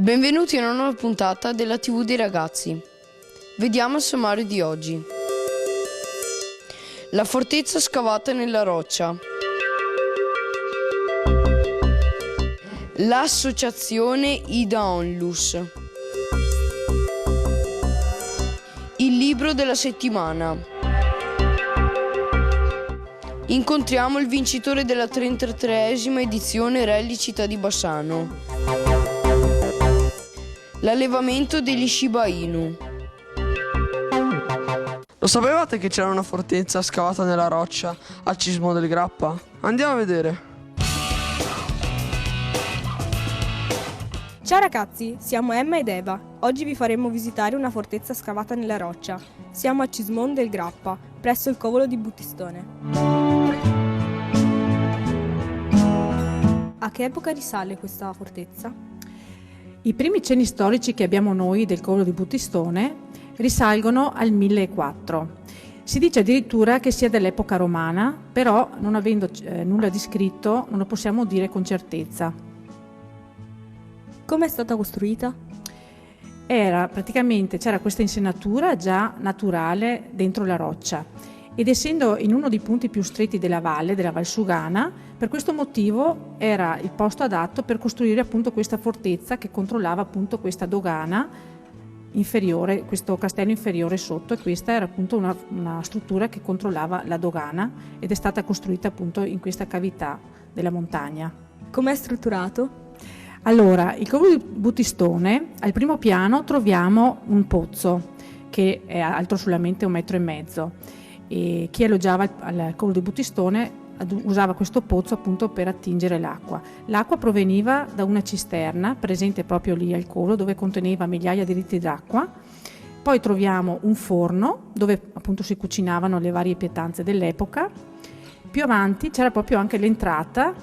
Benvenuti a una nuova puntata della TV dei ragazzi. Vediamo il sommario di oggi. La fortezza scavata nella roccia. L'associazione Ida Onlus. Il libro della settimana. Incontriamo il vincitore della 33esima edizione Rally Città di Bassano. L'allevamento degli Shiba Inu. Lo sapevate che c'era una fortezza scavata nella roccia al Cismo del Grappa? Andiamo a vedere. Ciao ragazzi, siamo Emma ed Eva. Oggi vi faremo visitare una fortezza scavata nella roccia. Siamo a Cismon del Grappa, presso il covolo di Buttistone. A che epoca risale questa fortezza? I primi cenni storici che abbiamo noi del covolo di Buttistone risalgono al 1004. Si dice addirittura che sia dell'epoca romana, però non avendo nulla di scritto non lo possiamo dire con certezza. Come è stata costruita? C'era questa insenatura già naturale dentro la roccia ed essendo in uno dei punti più stretti della Valsugana, per questo motivo era il posto adatto per costruire appunto questa fortezza che controllava appunto questa dogana inferiore, questo castello inferiore sotto, e questa era appunto una struttura che controllava la dogana ed è stata costruita appunto in questa cavità della montagna. Com'è strutturato? Allora, il covolo di Buttistone, al primo piano troviamo un pozzo che è alto solamente 1,5 metri e chi alloggiava al covolo di Buttistone usava questo pozzo appunto per attingere l'acqua. L'acqua proveniva da una cisterna presente proprio lì al covolo dove conteneva migliaia di litri d'acqua. Poi troviamo un forno dove appunto si cucinavano le varie pietanze dell'epoca. Più avanti c'era proprio anche l'entrata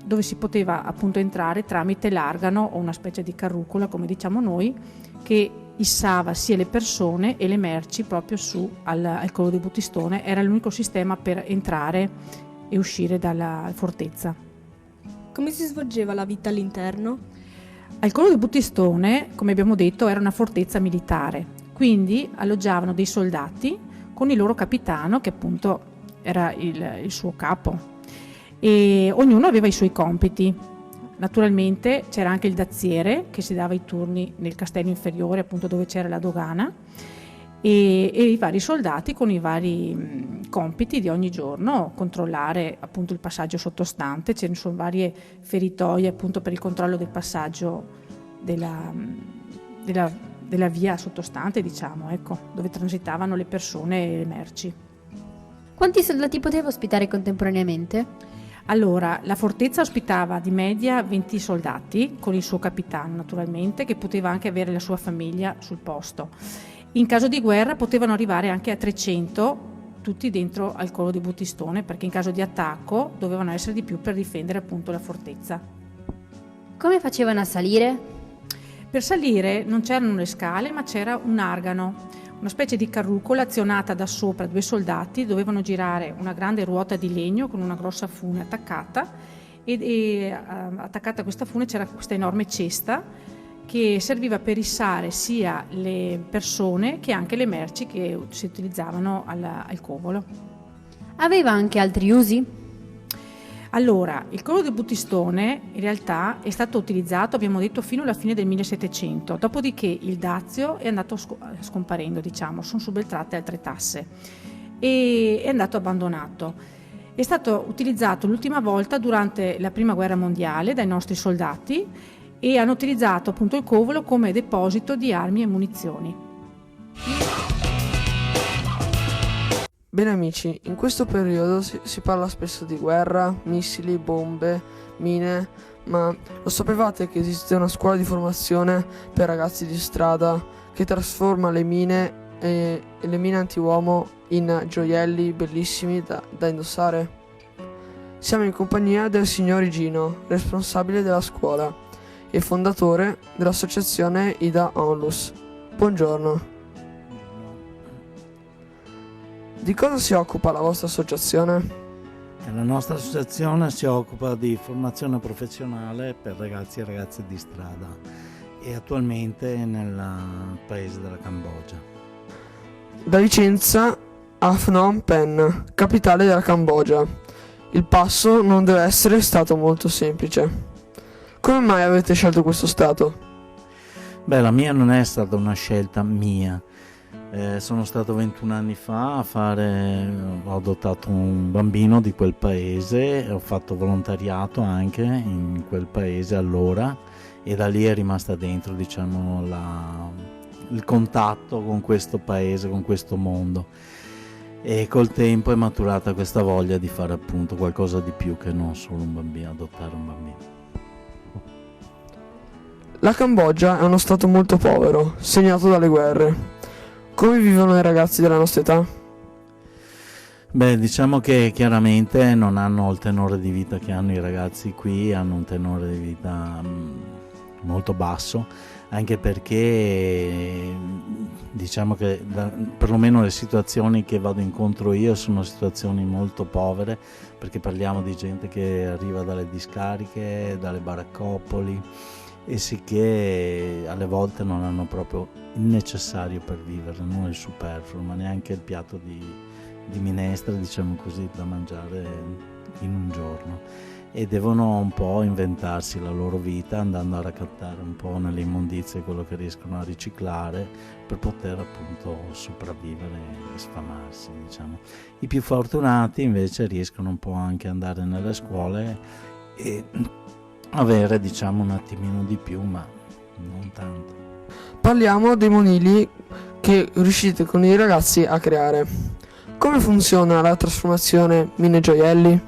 dove si poteva appunto entrare tramite l'argano o una specie di carrucola, come diciamo noi, che issava sia le persone e le merci proprio su al covolo di Buttistone. Era l'unico sistema per entrare e uscire dalla fortezza. Come si svolgeva la vita all'interno? Al covolo di Buttistone, come abbiamo detto, era una fortezza militare, quindi alloggiavano dei soldati con il loro capitano, che appunto era il suo capo, e ognuno aveva i suoi compiti. Naturalmente c'era anche il dazziere che si dava i turni nel castello inferiore, appunto dove c'era la dogana, e i vari soldati con i vari compiti di ogni giorno, controllare appunto il passaggio sottostante. Ce ne sono varie feritoie appunto per il controllo del passaggio della via sottostante, diciamo, ecco, dove transitavano le persone e le merci. Quanti soldati poteva ospitare contemporaneamente? Allora, la fortezza ospitava di media 20 soldati, con il suo capitano naturalmente, che poteva anche avere la sua famiglia sul posto. In caso di guerra potevano arrivare anche a 300, tutti dentro al covolo di Buttistone, perché in caso di attacco dovevano essere di più per difendere appunto la fortezza. Come facevano a salire? Per salire non c'erano le scale, ma c'era un argano, una specie di carrucola azionata da sopra. 2 soldati dovevano girare una grande ruota di legno con una grossa fune attaccata e attaccata a questa fune c'era questa enorme cesta che serviva per issare sia le persone che anche le merci che si utilizzavano al covolo. Aveva anche altri usi? Allora, il covolo di Buttistone in realtà è stato utilizzato, abbiamo detto, fino alla fine del 1700, dopodiché il dazio è andato scomparendo, diciamo, sono subentrate altre tasse e è andato abbandonato. È stato utilizzato l'ultima volta durante la Prima Guerra Mondiale dai nostri soldati e hanno utilizzato appunto il covolo come deposito di armi e munizioni. Bene amici, in questo periodo si parla spesso di guerra, missili, bombe, mine, ma lo sapevate che esiste una scuola di formazione per ragazzi di strada che trasforma le mine e le mine antiuomo in gioielli bellissimi da indossare? Siamo in compagnia del signor Igino, responsabile della scuola e fondatore dell'associazione Ida Onlus. Buongiorno. Di cosa si occupa la vostra associazione? La nostra associazione si occupa di formazione professionale per ragazzi e ragazze di strada e attualmente nel paese della Cambogia. Da Vicenza a Phnom Penh, capitale della Cambogia. Il passo non deve essere stato molto semplice. Come mai avete scelto questo stato? Beh, la mia non è stata una scelta mia. Sono stato 21 anni fa ho adottato un bambino di quel paese, ho fatto volontariato anche in quel paese allora e da lì è rimasta dentro, diciamo, il contatto con questo paese, con questo mondo, e col tempo è maturata questa voglia di fare appunto qualcosa di più che non solo un bambino, adottare un bambino. La Cambogia è uno stato molto povero, segnato dalle guerre. Come vivono i ragazzi della nostra età? Beh, diciamo che chiaramente non hanno il tenore di vita che hanno i ragazzi qui, hanno un tenore di vita molto basso, anche perché diciamo che perlomeno le situazioni che vado incontro io sono situazioni molto povere, perché parliamo di gente che arriva dalle discariche, dalle baraccopoli, e sì che alle volte non hanno proprio il necessario per vivere, non il superfluo, ma neanche il piatto di minestra, diciamo così, da mangiare in un giorno, e devono un po' inventarsi la loro vita andando a raccattare un po' nelle immondizie quello che riescono a riciclare per poter appunto sopravvivere e sfamarsi, diciamo. I più fortunati invece riescono un po' anche ad andare nelle scuole e avere, diciamo, un attimino di più, ma non tanto. Parliamo dei monili che riuscite con i ragazzi a creare. Come funziona la trasformazione mine gioielli?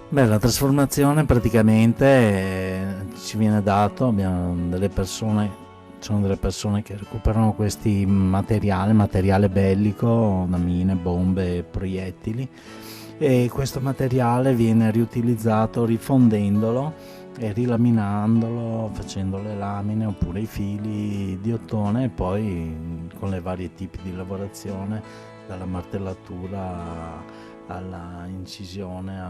Beh, la trasformazione praticamente ci viene dato, sono delle persone che recuperano questi materiale bellico, da mine, bombe, proiettili, e questo materiale viene riutilizzato rifondendolo e rilaminandolo, facendo le lamine oppure i fili di ottone, e poi con le varie tipi di lavorazione, dalla martellatura alla incisione,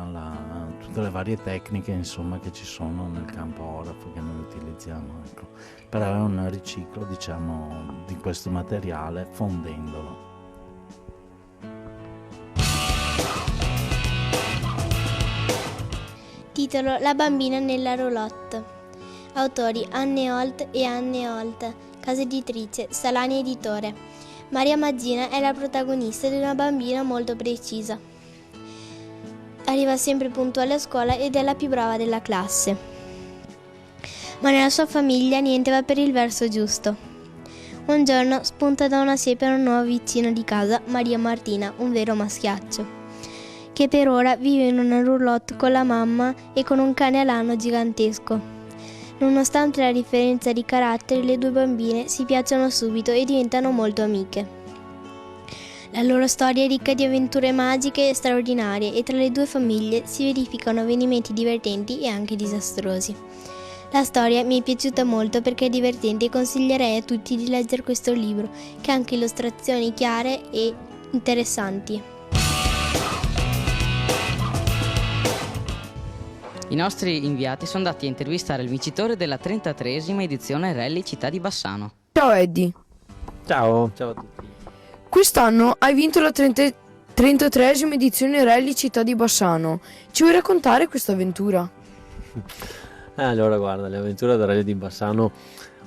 tutte le varie tecniche insomma che ci sono nel campo orafo che noi utilizziamo, ecco. Però è un riciclo, diciamo, di questo materiale fondendolo. Titolo: La bambina nella roulotte. Autori: Anne Holt e Anne Holt. Casa editrice: Salani Editore. Maria Maggina è la protagonista di una bambina molto precisa. Arriva sempre puntuale a scuola ed è la più brava della classe. Ma nella sua famiglia niente va per il verso giusto. Un giorno spunta da una siepe un nuovo vicino di casa, Maria Martina, un vero maschiaccio, che per ora vive in una roulotte con la mamma e con un cane alano gigantesco. Nonostante la differenza di carattere, le due bambine si piacciono subito e diventano molto amiche. La loro storia è ricca di avventure magiche e straordinarie, e tra le due famiglie si verificano avvenimenti divertenti e anche disastrosi. La storia mi è piaciuta molto perché è divertente e consiglierei a tutti di leggere questo libro, che ha anche illustrazioni chiare e interessanti. I nostri inviati sono andati a intervistare il vincitore della 33esima edizione Rally Città di Bassano. Ciao Eddie, Ciao, ciao a tutti. quest'anno hai vinto la 33esima edizione Rally Città di Bassano. Ci vuoi raccontare questa avventura? Allora, guarda, le avventure del Rally di Bassano,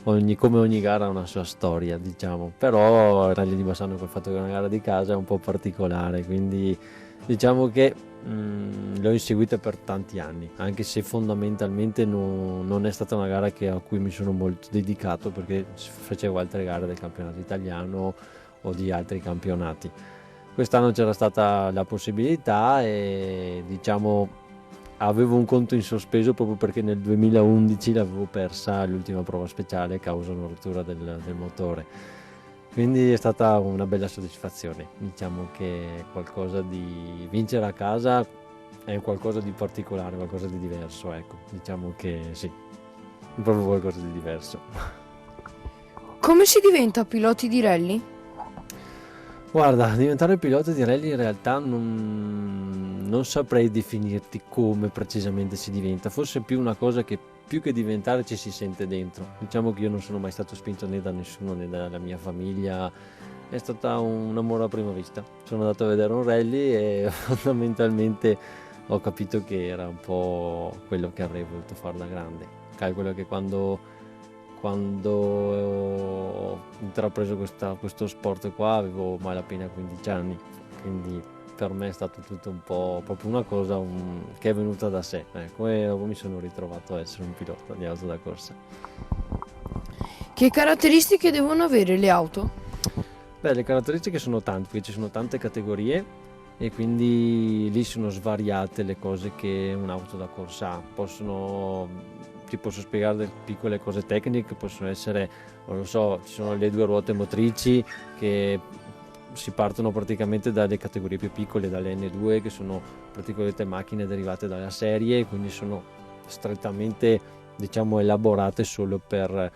come ogni gara, ha una sua storia, diciamo. Però il Rally di Bassano, col fatto che è una gara di casa, è un po' particolare, quindi diciamo che l'ho inseguita per tanti anni, anche se fondamentalmente non è stata una gara a cui mi sono molto dedicato, perché facevo altre gare del campionato italiano o di altri campionati. Quest'anno c'era stata la possibilità e, diciamo, avevo un conto in sospeso proprio perché nel 2011 l'avevo persa l'ultima prova speciale a causa di una rottura del motore. Quindi è stata una bella soddisfazione. Diciamo che qualcosa di vincere a casa è qualcosa di particolare, qualcosa di diverso, ecco. Diciamo che sì, è proprio qualcosa di diverso. Come si diventa piloti di rally? Guarda, diventare pilota di rally in realtà non non saprei definirti come precisamente si diventa, forse è più una cosa che più che diventare ci si sente dentro. Diciamo che io non sono mai stato spinto né da nessuno né dalla mia famiglia, è stata un amore a prima vista. Sono andato a vedere un rally e fondamentalmente ho capito che era un po' quello che avrei voluto fare da grande. Calcola che quando ho intrapreso questo sport qua avevo malapena 15 anni, quindi per me è stato tutto un po' proprio una cosa che è venuta da sé, ecco, e mi sono ritrovato a essere un pilota di auto da corsa. Che caratteristiche devono avere le auto? Beh, le caratteristiche sono tante, perché ci sono tante categorie e quindi lì sono svariate le cose che un'auto da corsa ha. Ti posso spiegare delle piccole cose tecniche, possono essere, non lo so, ci sono le 2 ruote motrici che si partono praticamente dalle categorie più piccole, dalle N2, che sono praticamente macchine derivate dalla serie, quindi sono strettamente, diciamo, elaborate solo per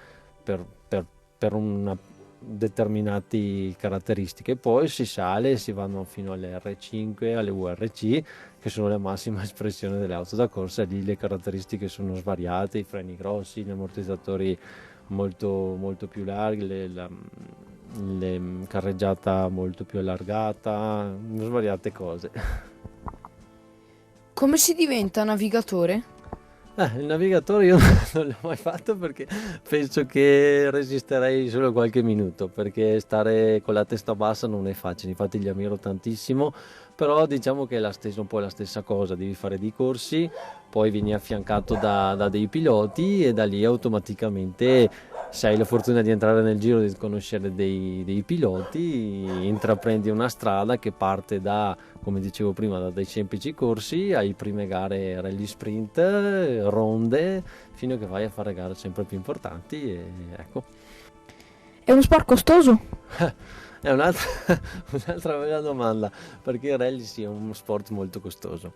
una determinate caratteristiche. Poi si sale e si vanno fino alle R5, alle URC, che sono la massima espressione delle auto da corsa. Lì le caratteristiche sono svariate, i freni grossi, gli ammortizzatori molto, molto più larghi, la carreggiata molto più allargata, svariate cose. Come si diventa navigatore? Il navigatore io non l'ho mai fatto perché penso che resisterei solo qualche minuto, perché stare con la testa bassa non è facile, infatti li ammiro tantissimo, però diciamo che è un po' la stessa cosa, devi fare dei corsi, poi vieni affiancato da dei piloti e da lì automaticamente, se hai la fortuna di entrare nel giro di conoscere dei piloti, intraprendi una strada che parte da, come dicevo prima, da dei semplici corsi ai prime gare rally sprint, ronde, fino a che vai a fare gare sempre più importanti e ecco. È uno sport costoso? È un'altra bella domanda, perché il rally sì, è uno sport molto costoso.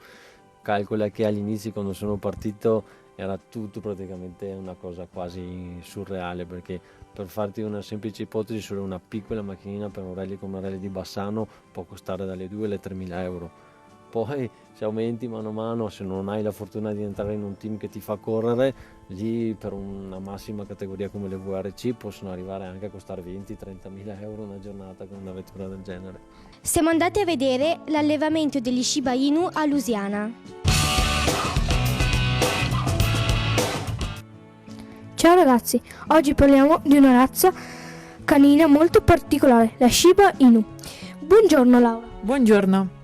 Calcola che all'inizio, quando sono partito, era tutto praticamente una cosa quasi surreale, perché per farti una semplice ipotesi, solo una piccola macchinina per un rally come il rally di Bassano può costare dalle 2 alle 3.000 euro. Poi se aumenti mano a mano, se non hai la fortuna di entrare in un team che ti fa correre, lì per una massima categoria come le VRC possono arrivare anche a costare 20-30.000 euro una giornata con una vettura del genere. Siamo andati a vedere l'allevamento degli Shiba Inu a Lusiana. Ciao ragazzi, oggi parliamo di una razza canina molto particolare, la Shiba Inu. Buongiorno Laura. Buongiorno.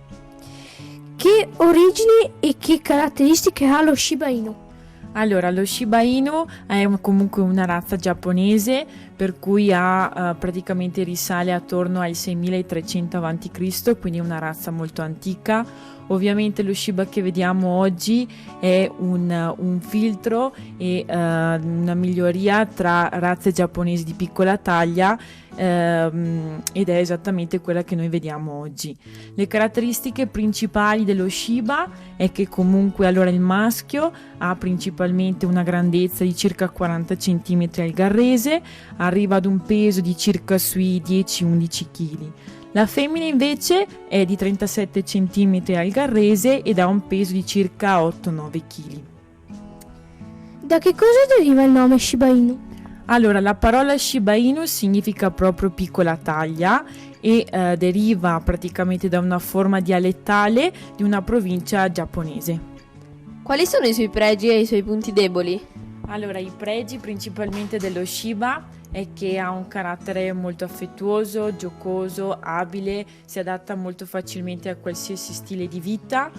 Che origini e che caratteristiche ha lo Shiba Inu? Allora, lo Shiba Inu è comunque una razza giapponese, per cui praticamente risale attorno ai 6300 a.C., quindi una razza molto antica. Ovviamente lo Shiba che vediamo oggi è un filtro e una miglioria tra razze giapponesi di piccola taglia, ed è esattamente quella che noi vediamo oggi. Le caratteristiche principali dello Shiba è che comunque allora il maschio ha principalmente una grandezza di circa 40 cm al garrese, arriva ad un peso di circa sui 10-11 kg. La femmina invece è di 37 cm al garrese ed ha un peso di circa 8-9 kg. Da che cosa deriva il nome Shiba Inu? Allora, la parola Shiba Inu significa proprio piccola taglia e deriva praticamente da una forma dialettale di una provincia giapponese. Quali sono i suoi pregi e i suoi punti deboli? Allora, i pregi principalmente dello Shiba è che ha un carattere molto affettuoso, giocoso, abile, si adatta molto facilmente a qualsiasi stile di vita,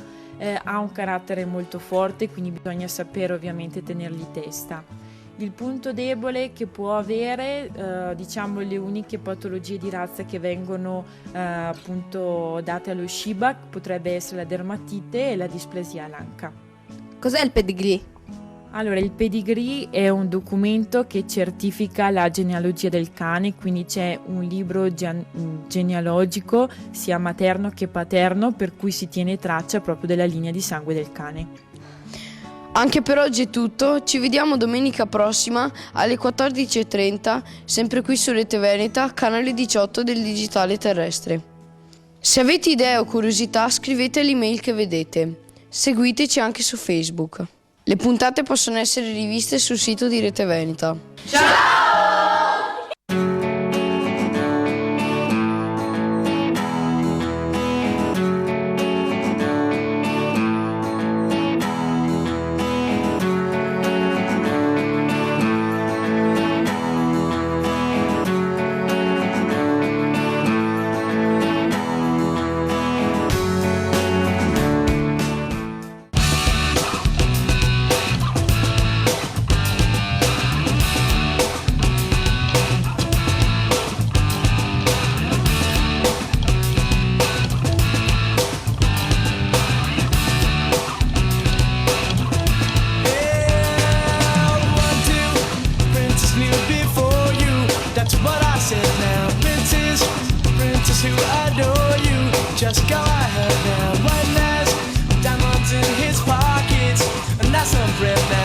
ha un carattere molto forte, quindi bisogna sapere ovviamente tenergli testa. Il punto debole che può avere, diciamo le uniche patologie di razza che vengono appunto date allo Shiba potrebbe essere la dermatite e la displasia alanca. Cos'è il pedigree? Allora, il pedigree è un documento che certifica la genealogia del cane, quindi c'è un libro genealogico sia materno che paterno per cui si tiene traccia proprio della linea di sangue del cane. Anche per oggi è tutto, ci vediamo domenica prossima alle 14:30, sempre qui su Rete Veneta, canale 18 del Digitale Terrestre. Se avete idee o curiosità, scrivete all'email che vedete. Seguiteci anche su Facebook. Le puntate possono essere riviste sul sito di Rete Veneta. Who adore you, just go ahead now. When there's diamonds in his pockets, and that's some bread now.